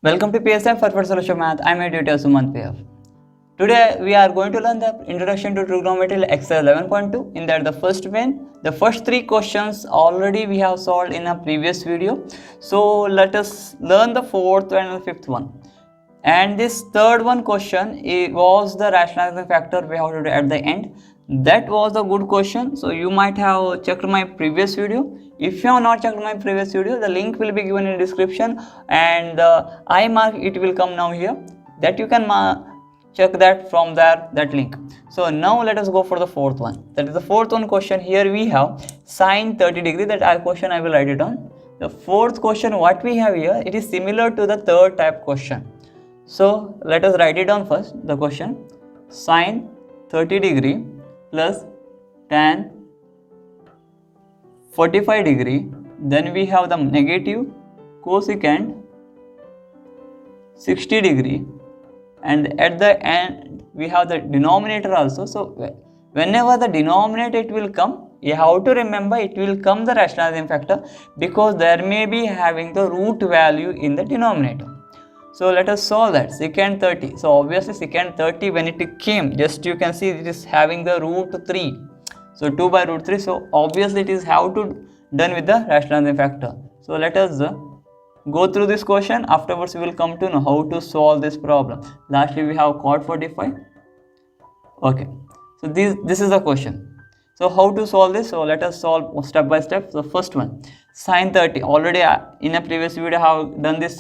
Welcome to PSM for First Solution Math. I'm your tutor Sumant PF. Today we are going to learn the Introduction to Trigonometry exercise 11.2. In that the first three questions already we have solved in a previous video. So let us learn the fourth and the fifth one. And this third one question was the rationalizing factor we have to do at the end. That was a good question. So you might have checked my previous video. If you have not checked my previous video, the link will be given in the description, and the I mark it will come now here, that you can check that from there, that link. So now let us go for the fourth one. That is the fourth one question. Here we have sine 30 degree. That question I will write it on. The fourth question what we have here, it is similar to the third type question. So let us write it down first. The question, sine 30 degree plus tan 45 degree, then we have the negative cosecant 60 degree, and at the end we have the denominator also. So whenever the denominator it will come, you have to remember it will come the rationalizing factor, because there may be having the root value in the denominator. So let us solve that. Secant 30. So obviously secant 30 when it came, just you can see it is having the root 3. So 2 by root 3. So obviously it is how to done with the rationalizing factor. So let us go through this question. Afterwards we will come to know how to solve this problem. Lastly we have cot 45. Okay. So this is the question. So how to solve this? So let us solve step by step. So first one, sine 30. Already in a previous video I have done this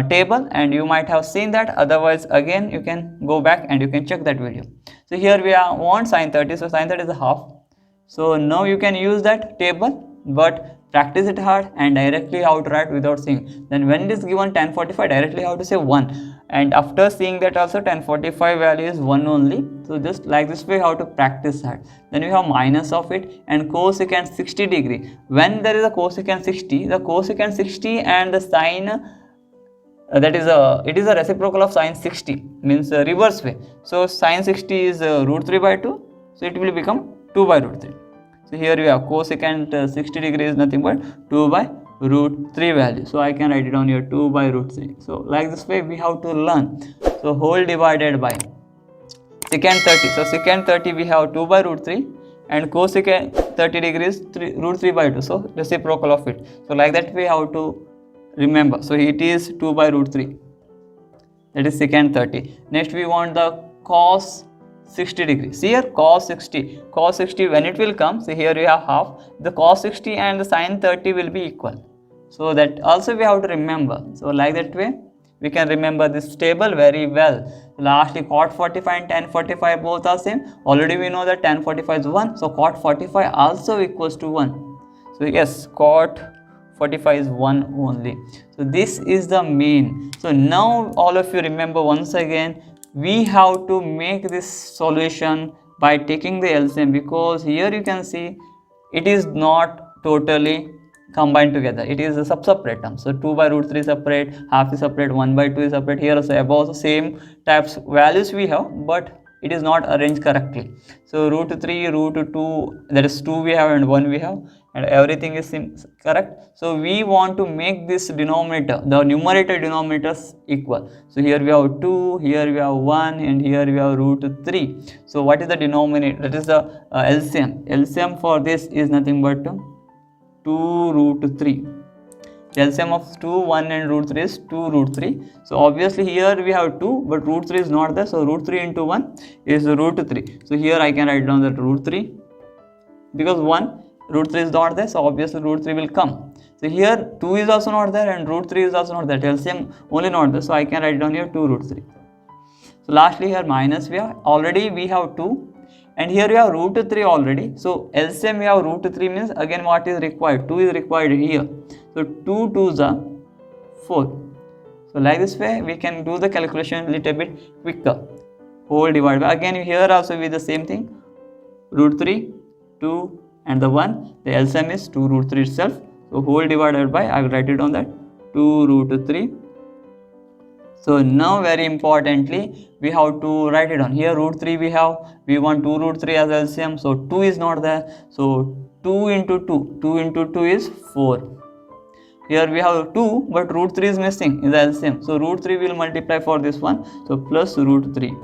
table, and you might have seen that. Otherwise again you can go back and you can check that video. So here we want sine 30. So sine 30 is a half. So now you can use that table, but practice it hard and directly how to write without seeing. Then when it is given tan 45, directly how to say 1. And after seeing that also tan 45 value is 1 only. So just like this way how to practice that. Then we have minus of it, and cosecant 60 degree. When there is a cosecant 60, the cosecant 60 and the sine it is a reciprocal of sine 60, means reverse way. So sine 60 is root 3 by 2, so it will become 2 by root 3. So here we have cosecant 60 degree is nothing but 2 by root 3 value. So I can write it down here 2 by root 3. So like this way we have to learn. So whole divided by secant 30. So secant 30 we have 2 by root 3, and cosecant 30 degrees root 3 by 2. So reciprocal of it. So like that we have to remember. So it is 2 by root 3. That is secant 30. Next we want the cos 60 degree. See here cos 60. Cos 60 when it will come, see here we have half. The cos 60 and the sin 30 will be equal. So that also we have to remember. So like that way we can remember this table very well. Lastly cot 45 and tan 45 both are same. Already we know that tan 45 is 1. So cot 45 also equals to 1. So yes, cot 45 is 1 only. So this is the main. So now all of you remember once again, we have to make this solution by taking the LCM, because here you can see it is not totally combined together. It is a separate term. So 2 by root 3 separate, half is separate, 1 by 2 is separate. Here also above the same types values we have, but it is not arranged correctly. So root 3, root 2, that is 2 we have and 1 we have, and everything is correct. So we want to make this denominator, the numerator denominators equal. So here we have 2, here we have 1, and here we have root 3. So what is the denominator? That is the LCM. LCM for this is nothing but 2 root 3. LCM of 2, 1 and root 3 is 2 root 3. So obviously here we have 2, but root 3 is not there. So root 3 into 1 is root 3. So here I can write down that root 3, because 1 root 3 is not there. So obviously root 3 will come. So here 2 is also not there and root 3 is also not there. LCM only not there. So I can write down here 2 root 3. So lastly here minus we have. Already we have 2. And here we have root 3 already. So LCM we have root 3 means again what is required? 2 is required here. So 2 2s are 4. So like this way we can do the calculation a little bit quicker. Whole divided by, again here also with the same thing. Root 3, 2 and the 1. The LCM is 2 root 3 itself. So whole divided by, I will write it on that 2 root 3. So now very importantly we have to write it down. Here root 3 we want 2 root 3 as LCM. So 2 is not there. So 2 into 2 is 4. here we have 2, but root 3 is missing in the LCM. So root 3 will multiply for this one. So plus root 3.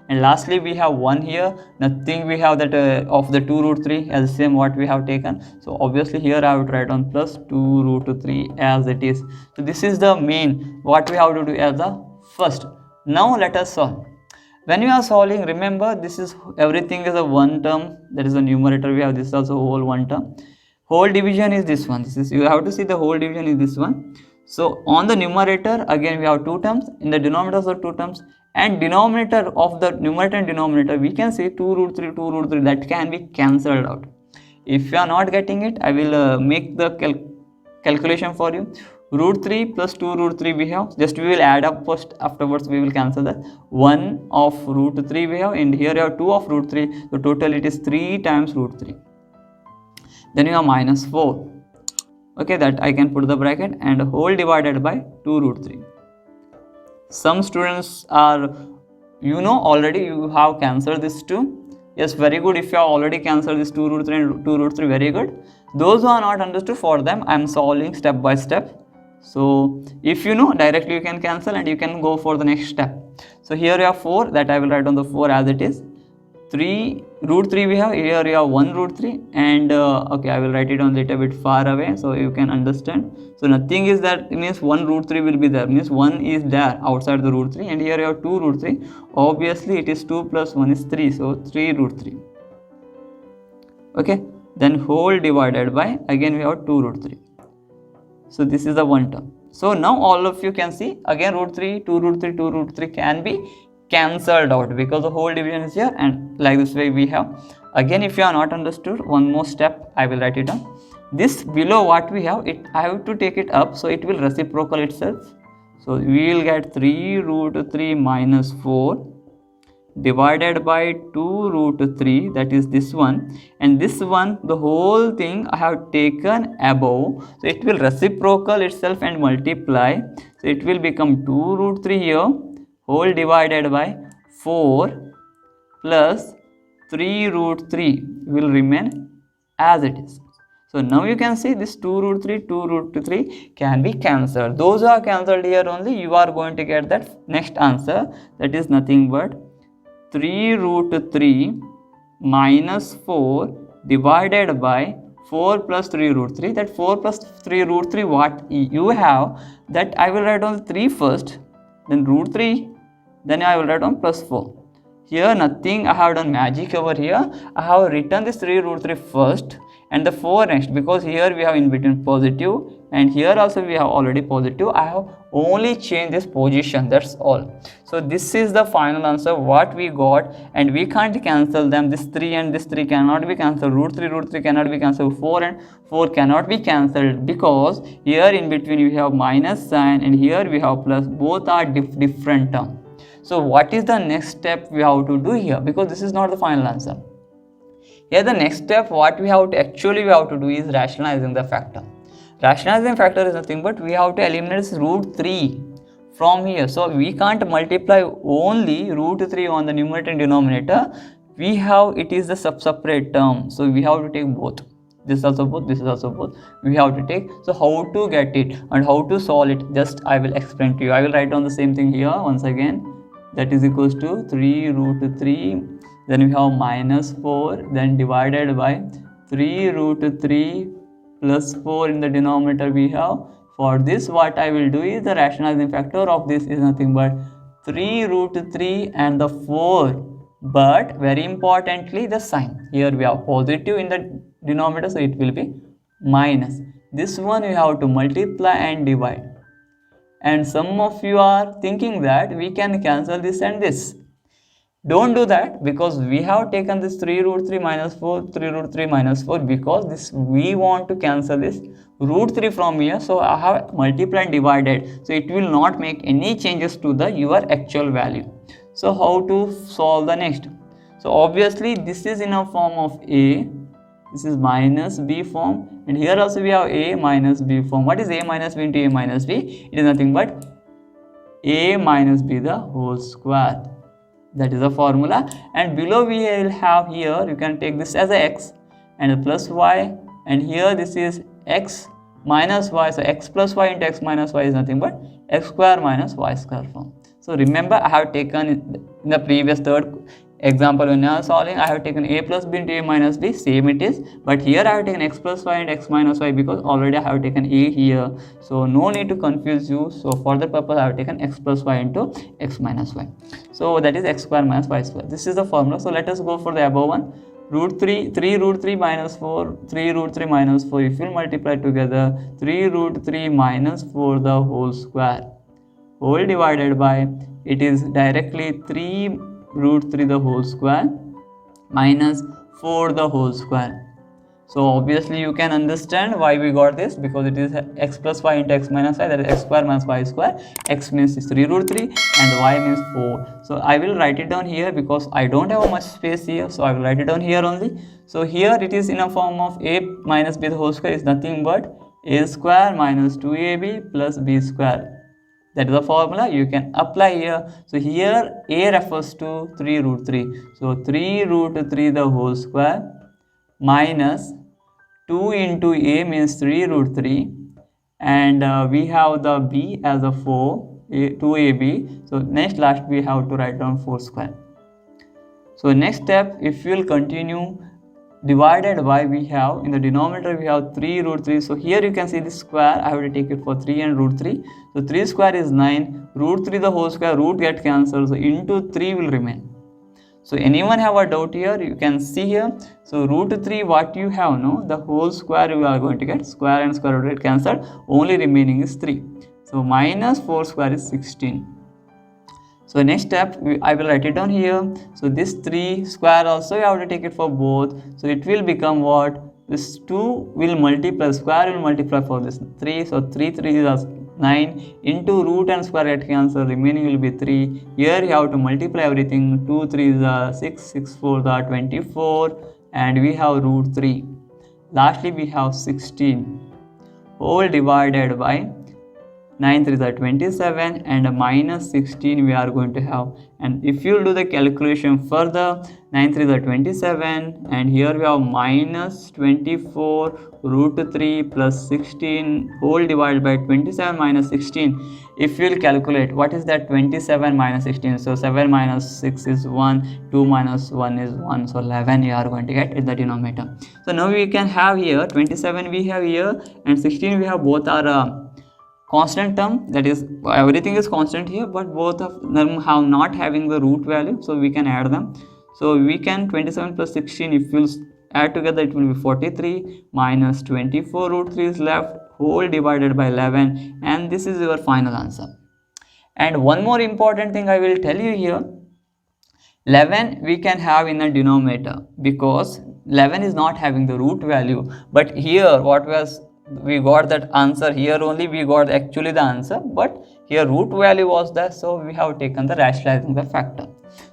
And lastly, we have 1 here. Nothing we have that of the 2 root 3 LCM what we have taken. So obviously here I would write on plus 2 root 3 as it is. So this is the main what we have to do as the first. Now let us solve. When you are solving, remember this is everything is a one term. That is the numerator. We have this also whole one term. Whole division is this one. This is, you have to see the whole division is this one. So on the numerator again we have 2 terms. In the denominator also 2 terms. And denominator of the numerator and denominator, we can say 2 root 3, 2 root 3, that can be cancelled out. If you are not getting it, I will make the calculation for you. Root 3 plus 2 root 3 we have, just we will add up first, afterwards we will cancel that. 1 of root 3 we have, and here you have 2 of root 3, so total it is 3 times root 3. Then you have minus 4. Okay, that I can put the bracket, and whole divided by 2 root 3. Some students are, you know, already you have cancelled this 2. Yes, very good. If you have already cancelled this 2 root 3 and 2 root 3, very good. Those who are not understood, for them I am solving step by step. So if you know, directly you can cancel and you can go for the next step. So here you have 4, that I will write on the 4 as it is. 3 root 3 we have, here you have 1 root 3, and okay, I will write it on a little bit far away so you can understand. So nothing is that, means 1 root 3 will be there, means 1 is there outside the root 3, and here you have 2 root 3. Obviously it is 2 plus 1 is 3, so 3 root 3. Okay, then whole divided by, again we have 2 root 3. So this is the one term. So now all of you can see, again root 3, 2 root 3, 2 root 3 can be cancelled out because the whole division is here, and like this way we have. Again, if you are not understood, one more step I will write it down. This below what we have, it I have to take it up, so it will reciprocal itself. So we will get 3 root 3 minus 4 divided by 2 root 3, that is this one, and this one, the whole thing I have taken above, so it will reciprocal itself and multiply. So it will become 2 root 3 here, whole divided by 4 plus 3 root 3 will remain as it is. So now you can see this 2 root 3, 2 root 3 can be cancelled. Those who are cancelled here only, you are going to get that next answer, that is nothing but 3 root 3 minus 4 divided by 4 plus 3 root 3. That 4 plus 3 root 3 what you have, that I will write on 3 first, then root 3, then I will write on plus 4. Here nothing, I have done magic over here. I have written this 3 root 3 first and the 4 next, because here we have in between positive and here also we have already positive. I have only changed this position, that's all. So this is the final answer what we got, and we can't cancel them. This 3 and this 3 cannot be cancelled. Root 3 cannot be cancelled. 4 and 4 cannot be cancelled, because here in between we have minus sign and here we have plus. Both are different terms. So what is the next step we have to do here, because this is not the final answer. Here the next step what we have to do is rationalizing the factor. Rationalizing factor is nothing but we have to eliminate this root 3 from here. So we can't multiply only root 3 on the numerator and denominator. We have, it is the separate term, so we have to take both. This is also both, this is also both, we have to take. So how to get it and how to solve it, just I will explain to you. I will write down the same thing here once again. That is equals to 3 root 3, then we have minus 4, then divided by 3 root 3 plus 4 in the denominator we have. For this what I will do is the rationalizing factor of this is nothing but 3 root 3 and the 4, but very importantly the sign. Here we have positive in the denominator, so it will be minus. This one we have to multiply and divide. And some of you are thinking that we can cancel this and this. Don't do that, because we have taken this 3 root 3 minus 4, 3 root 3 minus 4, because this we want to cancel this root 3 from here. So I have multiplied and divided. So it will not make any changes to the your actual value. So how to solve the next? So obviously this is in a form of A. This is minus b form, and here also we have a minus b form. What is a minus b into a minus b? It is nothing but a minus b the whole square. That is the formula. And below we will have, here you can take this as a x and a plus y, and here this is x minus y, so x plus y into x minus y is nothing but x square minus y square form. So remember, I have taken in the previous third example when I was solving, I have taken a plus b into a minus b, same it is, but here I have taken x plus y and x minus y because already I have taken a here, so no need to confuse you. So for that purpose I have taken x plus y into x minus y, so that is x square minus y square. This is the formula. So let us go for the above one. Root 3 root 3 minus 4, 3 root 3 minus 4, if you multiply together, 3 root 3 minus 4 the whole square, whole divided by, it is directly 3 root 3 the whole square minus 4 the whole square. So obviously you can understand why we got this, because it is x plus y into x minus y, that is x square minus y square. X means 3 root 3 and y means 4. So I will write it down here because I don't have much space here, so I will write it down here only. So here it is in a form of a minus b the whole square is nothing but a square minus 2ab plus b square. That is the formula you can apply here. So here a refers to 3 root 3. So 3 root 3 the whole square minus 2 into a means 3 root 3, and we have the b as a 4, 2ab. So next last we have to write down 4 square. So next step, if you will continue, divided by, we have in the denominator we have 3 root 3. So here you can see this square, I have to take it for 3 and root 3. So 3 square is 9, root 3 the whole square, root get cancelled, so into 3 will remain. So anyone have a doubt here, you can see here. So root 3 what you have, no, the whole square you are going to get, square and square root get cancelled, only remaining is 3. So minus 4 square is 16. So next step, I will write it down here. So this 3 square also you have to take it for both. So it will become what? This 2 will multiply, square will multiply for this 3. So 3 is 9 into root and square get cancel, remaining will be 3. Here you have to multiply everything. 2 3 is 6, 6 4 is 24, and we have root 3. Lastly we have 16 whole divided by 9 3 is 27 and minus 16 we are going to have. And if you do the calculation further, 9 3 is 27 and here we have minus 24 root 3 plus 16 whole divided by 27 minus 16. If you will calculate what is that 27 minus 16, so 7 minus 6 is 1, 2 minus 1 is 1, so 11 you are going to get in the denominator. So now we can have here 27 we have here and 16 we have, both are constant term, that is everything is constant here, but both of them have not having the root value, so we can add them. So we can 27 plus 16, if you add together it will be 43 minus 24 root 3 is left, whole divided by 11, and this is your final answer. And one more important thing I will tell you here, 11 we can have in the denominator because 11 is not having the root value, but here what was we got that answer, here only we got actually the answer, but here root value was there, so we have taken the rationalizing the factor.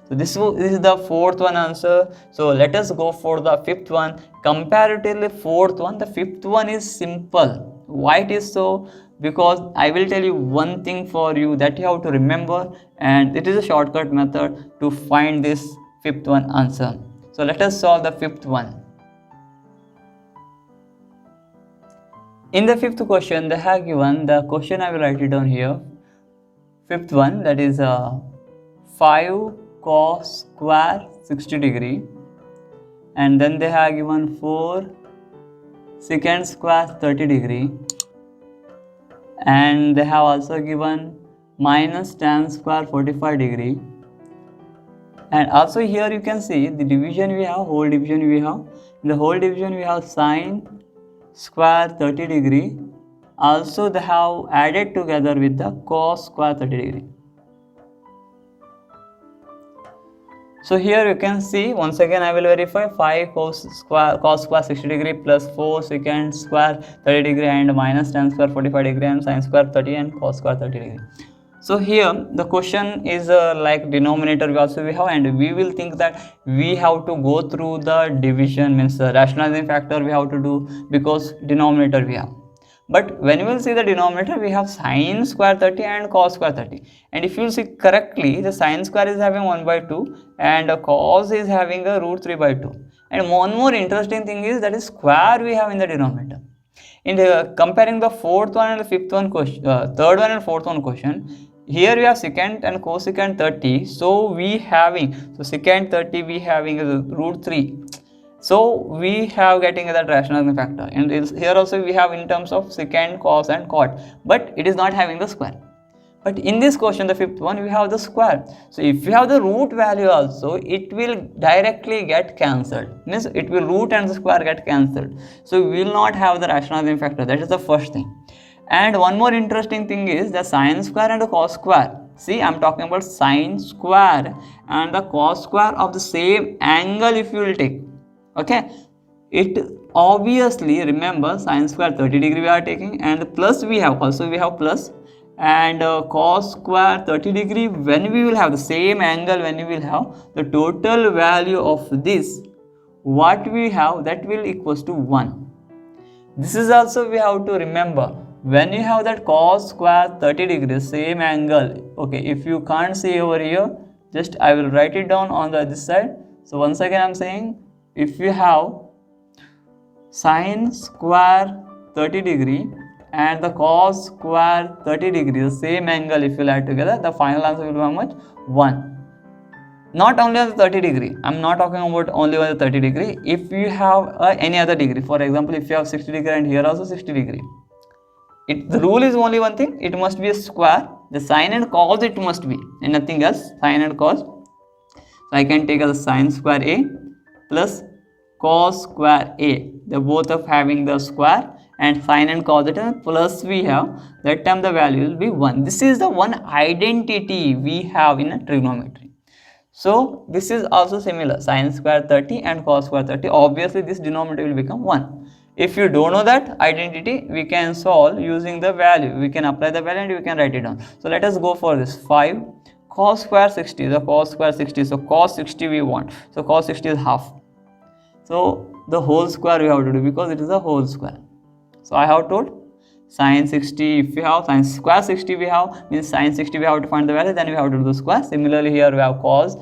So this is the fourth one answer. So let us go for the fifth one. Comparatively fourth one, the fifth one is simple. Why it is so? Because I will tell you one thing for you that you have to remember, and it is a shortcut method to find this fifth one answer. So let us solve the fifth one. In the fifth question, they have given the question, I will write it down here. Fifth one, that is 5 cos square 60 degree, and then they have given 4 secant square 30 degree, and they have also given minus tan square 45 degree. And also here you can see the division we have, whole division we have. In the whole division we have sine square 30 degree, also they have added together with the cos square 30 degree. So here you can see, once again I will verify, 5 cos square 60 degree plus 4 secant square 30 degree and minus tan square 45 degree and sin square 30 and cos square 30 degree. So here the question is like denominator we also we have, and we will think that we have to go through the division, means the rationalizing factor we have to do, because denominator we have. But when you will see the denominator, we have sin square 30 and cos square 30, and if you see correctly, the sin square is having 1 by 2 and cos is having a root 3 by 2. And one more interesting thing is that is square we have in the denominator. In comparing the fourth one and the fifth one question, third one and fourth one question, here we have secant and cosecant 30. So we having, so secant 30 we having root 3. So we have getting that rationalizing factor, and here also we have in terms of secant, cos and cot, but it is not having the square. But in this question, the fifth one, we have the square. So if you have the root value also, it will directly get cancelled. Means it will root and the square get cancelled. So we will not have the rationalizing factor. That is the first thing. And one more interesting thing is the sine square and the cos square. See, I am talking about sine square and the cos square of the same angle if you will take. Okay. It obviously, remember, sine square 30 degree we are taking, and plus we have, also we have plus, and cos square 30 degree. When we will have the same angle, when we will have the total value of this, what we have, that will equals to 1. This is also we have to remember. When you have that cos square 30 degrees, same angle, okay, if you can't see over here, just I will write it down on this side. So once again I am saying, if you have sine square 30 degree and the cos square 30 degrees, same angle, if you add together, the final answer will be how much? 1. Not only on the 30 degree, I am not talking about only on the 30 degree. If you have any other degree, for example, if you have 60 degree and here also 60 degree, the rule is only one thing, it must be a square. The sine and cos it must be, and nothing else, sine and cos. So I can take as sine square A plus cos square A. They both of having the square, and sine and cos it, and plus we have, that time the value will be 1. This is the one identity we have in a trigonometry. So this is also similar, sine square 30 and cos square 30. Obviously this denominator will become 1. If you don't know that identity, we can solve using the value. We can apply the value and we can write it down. So let us go for this. 5 cos square 60, the cos square 60. So cos 60 we want. So cos 60 is half. So the whole square we have to do, because it is a whole square. So I have told sine 60, if we have sine square 60 we have, means sine 60 we have to find the value, then we have to do the square. Similarly here we have cos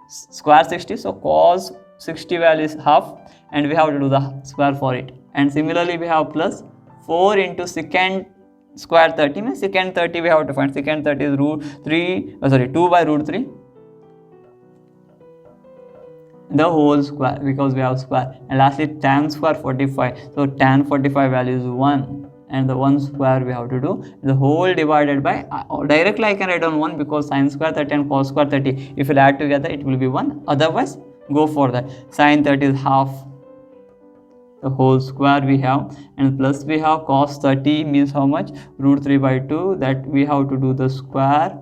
square 60, so cos 60 value is half, and we have to do the square for it. And similarly we have plus 4 into secant square 30, means secant 30 we have to find. Secant 30 is 2 by root 3, the whole square, because we have square. And lastly tan square 45, so tan 45 value is 1, and the 1 square we have to do, the whole divided by, directly I can write on 1, because sine square 30 and cos square 30, if you add together it will be 1, otherwise go for that. Sine 30 is half, the whole square we have, and plus we have cos 30 means how much? Root 3 by 2, that we have to do the square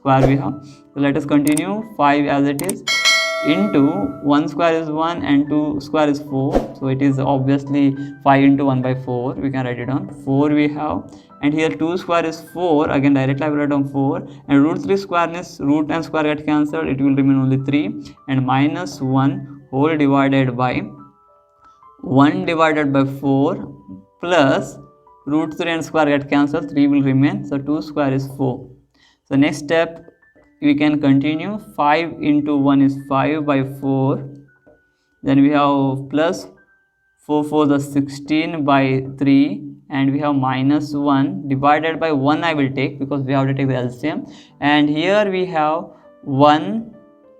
we have. So let us continue. 5 as it is, into 1 square is 1 and 2 square is 4, so it is obviously 5 into 1 by 4, we can write it down. 4 we have, and here 2 square is 4, again directly I will write down 4, and root 3 square is root and square get cancelled, it will remain only 3, and minus 1 whole divided by 1 divided by 4 plus root 3 and square get cancelled, 3 will remain, so 2 square is 4. So next step we can continue. 5 into 1 is 5 by 4, then we have plus 4 4 the 16 by 3, and we have minus 1 divided by 1 I will take, because we have to take the LCM, and here we have 1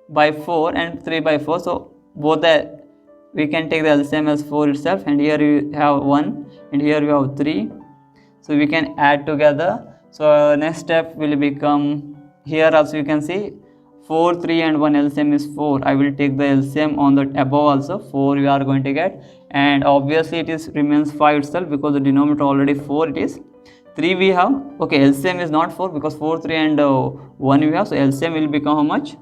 by 4 and 3 by 4, so both the, we can take the LCM as 4 itself, and here we have 1 and here we have 3, so we can add together. So next step will become, here also you can see 4, 3 and 1 LCM is 4. I will take the LCM on the above also, 4 we are going to get, and obviously it is remains 5 itself, because the denominator already 4 it is. 3 we have, okay, LCM is not 4, because 4, 3 and 1 we have, so LCM will become how much?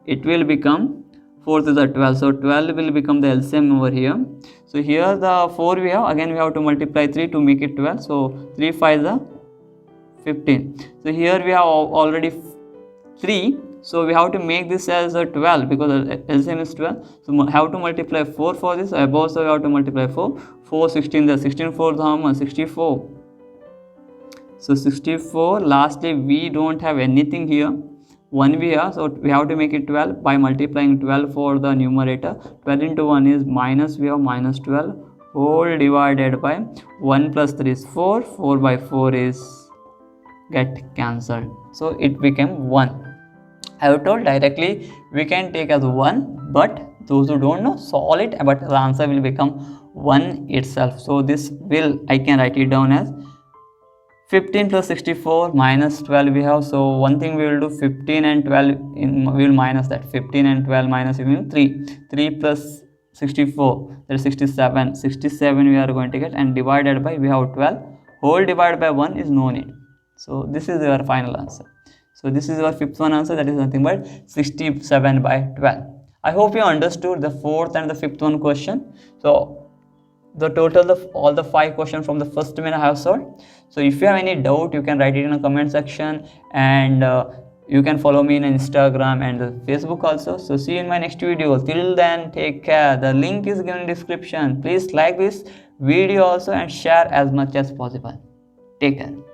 It will become 4 to the 12, so 12 will become the LCM over here. So here the 4 we have, again we have to multiply 3 to make it 12, so 3 5 is 15. So here we have already 3, so we have to make this as a 12, because LCM is 12, so we have to multiply 4 for this, above, so we have to multiply 4, 4 16, the 16 4 how much? 64. So 64, lastly we don't have anything here, 1 we have, so we have to make it 12 by multiplying 12 for the numerator. 12 into 1 is minus, we have minus 12, whole divided by 1 plus 3 is 4, 4 by 4 is get cancelled, so it became 1. I have told directly we can take as 1, but those who don't know, solve it, but the answer will become 1 itself. So this will, I can write it down as 15 plus 64 minus 12 we have. So one thing we will do, 15 and 12 we will minus that. 15 and 12 minus 3. 3 plus 64, that is 67. 67 we are going to get, and divided by, we have 12. Whole divided by 1 is no need. So this is your final answer. So this is your fifth one answer, that is nothing but 67 by 12. I hope you understood the fourth and the fifth one question. So the total of all the 5 questions from the first minute I have solved. So if you have any doubt, you can write it in the comment section, and you can follow me in Instagram and Facebook also. So see you in my next video. Till then, take care. The link is given in the description. Please like this video also and share as much as possible. Take care.